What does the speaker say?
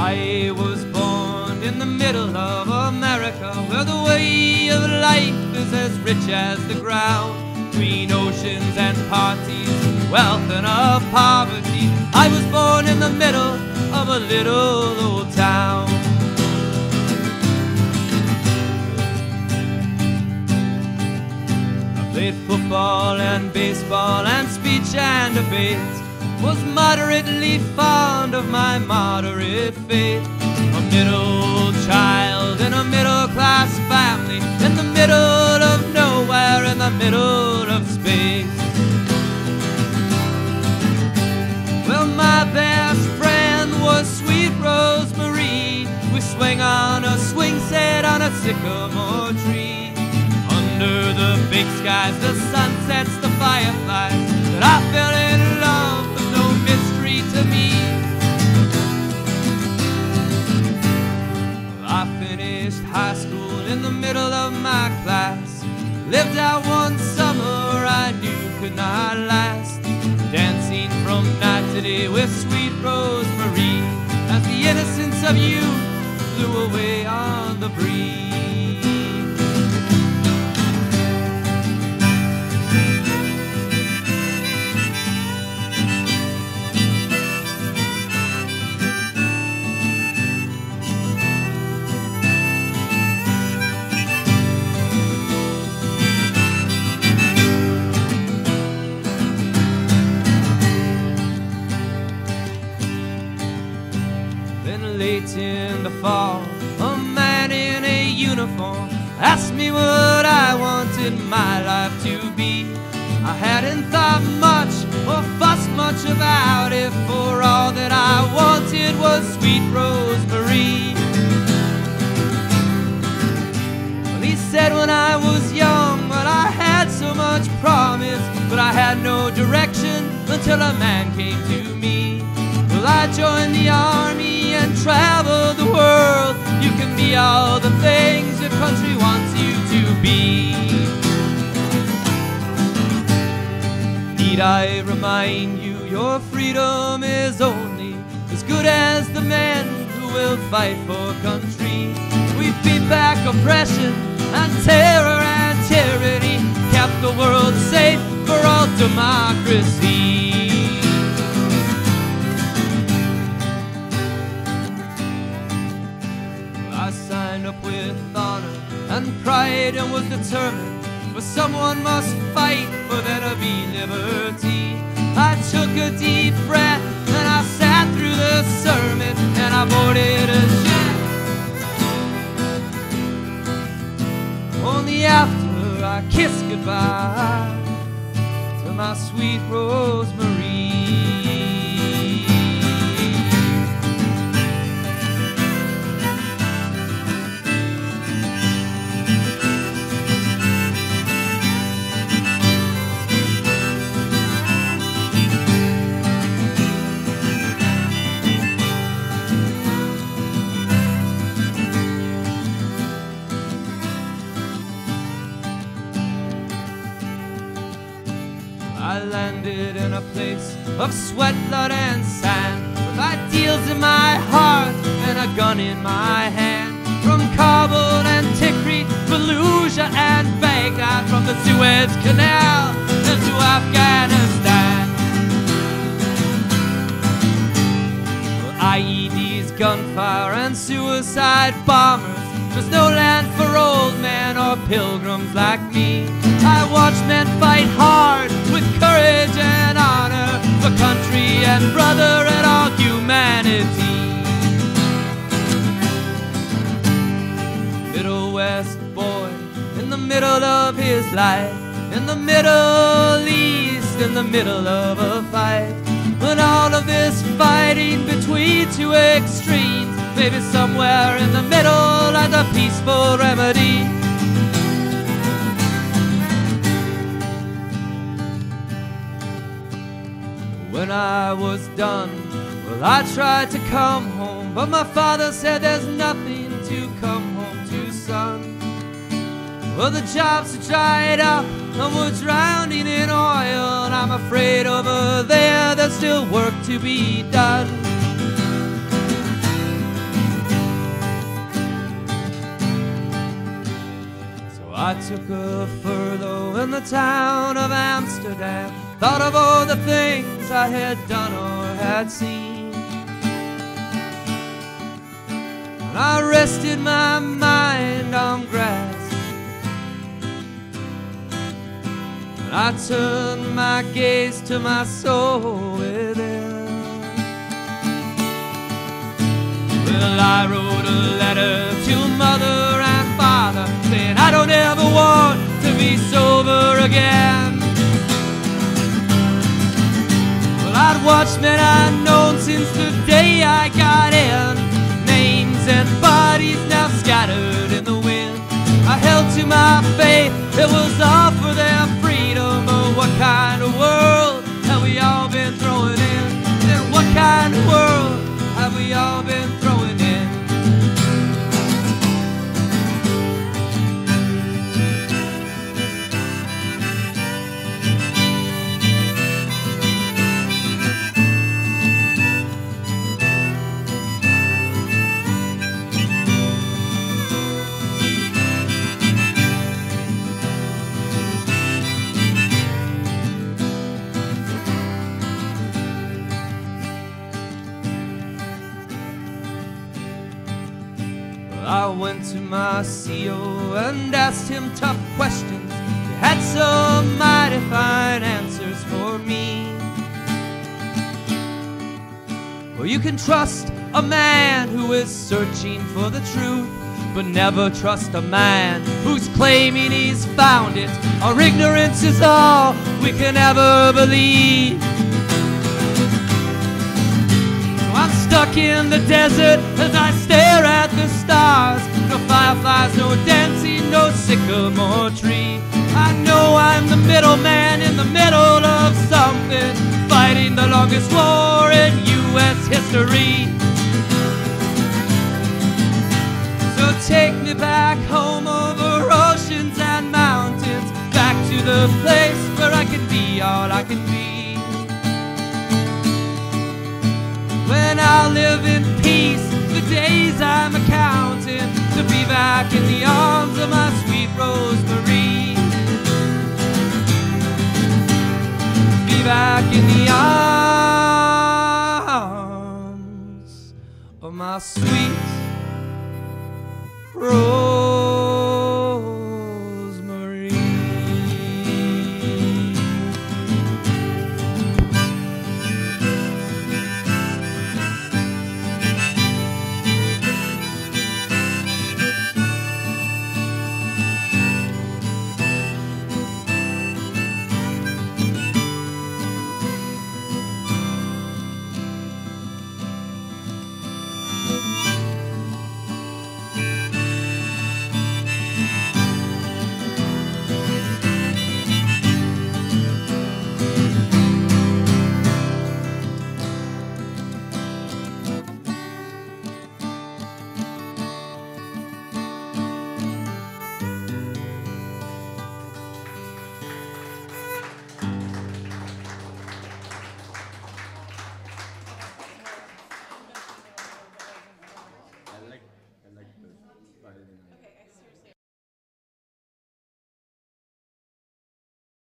I was born in the middle of America, where the way of life is as rich as the ground. Between oceans and parties, wealth and of poverty, I was born in the middle of a little old town. I played football and baseball and speech and debate, was moderately fond of my moderate fate. A middle child in a middle-class family, in the middle of nowhere, in the middle of space. Well, my best friend was sweet Rosemary. We swing on a swing set on a sycamore tree. Under the big skies, the sunsets, the fireflies, that I fell in love was no mystery to me. I finished high school in the middle of my class. Lived out one summer I knew could not last, dancing from night to day with sweet Rosemary, as the innocence of youth flew away on the breeze. Late in the fall, a man in a uniform asked me what I wanted my life to be. I hadn't thought much or fussed much about it, for all that I wanted was sweet Rosemary. Well, he said when I was young, well, I had so much promise, but I had no direction until a man came to me. Well, I joined the army and traveled the world. You can be all the things your country wants you to be. Need I remind you, your freedom is only as good as the men who will fight for country. We beat back oppression and terror and tyranny, kept the world safe for all democracy. I signed up with honor and pride and was determined, for someone must fight for there to be liberty. I took a deep breath and I sat through the sermon and I boarded a jet. Only after I kissed goodbye to my sweet Rosemary. I landed in a place of sweat, blood, and sand, with ideals in my heart and a gun in my hand. From Kabul and Tikrit, Fallujah and Baghdad, from the Suez Canal into Afghanistan. Well, IEDs, gunfire, and suicide bombers, there's no land for old men or pilgrims like me. I watch men fight hard with courage and honor for country and brother and all humanity. Middle West boy in the middle of his life, in the Middle East, in the middle of a fight. When all of this fighting between two extremes, maybe somewhere in the middle lies a peaceful remedy. When I was done, well, I tried to come home, but my father said there's nothing to come home to, son. Well, the jobs had dried up and were drowning in oil, and I'm afraid over there there's still work to be done. took a furlough in the town of Amsterdam, thought of all the things I had done or had seen. And I rested my mind on grass, and I turned my gaze to my soul within. Well, I wrote a letter to Mother and Father, saying I don't ever want to be sober again. Well, I'd watched men I'd known since the day I got in, names and bodies now scattered in the wind. I held to my faith, it was all for their freedom. But what kind of world have we all been throwing in? And what kind of world have we all been throwing in? I went to my CO and asked him tough questions. He had some mighty fine answers for me. Well, you can trust a man who is searching for the truth, but never trust a man who's claiming he's found it. Our ignorance is all we can ever believe. I'm stuck in the desert as I stare at the stars. No fireflies, no dancing, no sycamore tree. I know I'm the middleman in the middle of something, fighting the longest war in U.S. history. So take me back home over oceans and mountains, back to the place where I can be all I can be. When I'll live in peace the days I'm accounting, to be back in the arms of my sweet Rosemary. Be back in the arms of my sweet Rosemary. I like the violin.